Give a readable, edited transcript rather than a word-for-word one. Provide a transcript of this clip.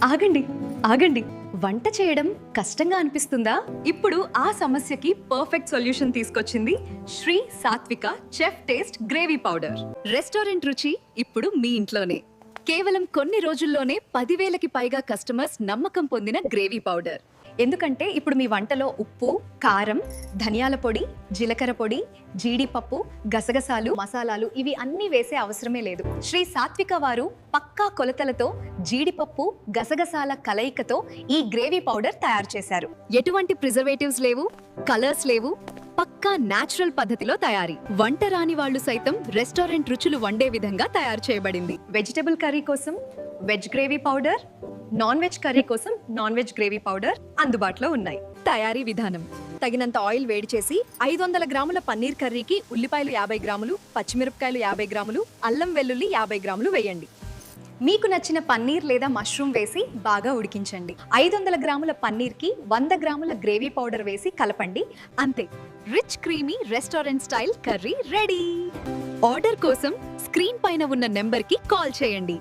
ఆగండి ఆగండి వంట చేయడం కష్టంగా అనిపిస్తుందా? ఇప్పుడు ఆ సమస్యకి పర్ఫెక్ట్ సొల్యూషన్ తీసుకొచ్చింది శ్రీ సాత్విక chef taste gravy powder. Restaurant రుచి ఇప్పుడు మీ ఇంట్లోనే. కేవలం కొన్ని రోజుల్లోనే 10,000కి పైగా కస్టమర్స్ నమ్మకం పొందిన గ్రేవీ పౌడర్. ఎందుకంటే ఇప్పుడు మీ వంటలో ఉప్పు, కారం, ధనియాల పొడి, జీలకర్ర పొడి, జీడిపప్పు, గసగసాలు, మసాలాలు ఇవి అన్నీ వేసే అవసరమే లేదు. శ్రీ సాత్విక వారు పక్కా కొలతలతో జీడిపప్పు, గసగసాల కలయికతో ఈ గ్రేవీ పౌడర్ తయారు చేశారు. ఎటువంటి ప్రిజర్వేటివ్స్ లేవు, కలర్స్ లేవు, పక్కా న్యాచురల్ పద్ధతిలో తయారీ. వంట రాని వాళ్ళు సైతం రెస్టారెంట్ రుచులు వండే విధంగా తయారు చేయబడింది. వెజిటబుల్ కర్రీ కోసం veg gravy powder, non veg curry కోసం నాన్ వెజ్ గ్రేవీ పౌడర్ అందుబాటులో ఉన్నాయి. తయారీ విధానం: తగినంత ఆయిల్ వేడి చేసి 500 గ్రాముల పన్నీర్ కర్రీకి ఉల్లిపాయలు 50 గ్రాములు, పచ్చిమిరపకాయలు 50 గ్రాములు, అల్లం వెల్లుల్లి 50 గ్రాములు వేయండి. మీకు నచ్చిన పన్నీర్ లేదా మష్రూమ్ వేసి బాగా ఉడికించండి. 500 గ్రాముల పన్నీర్కి 100 గ్రాముల గ్రేవీ పౌడర్ వేసి కలపండి. అంతే, rich creamy restaurant style curry ready. Order కోసం స్క్రీన్ పైన ఉన్న నెంబర్కి కాల్ చేయండి.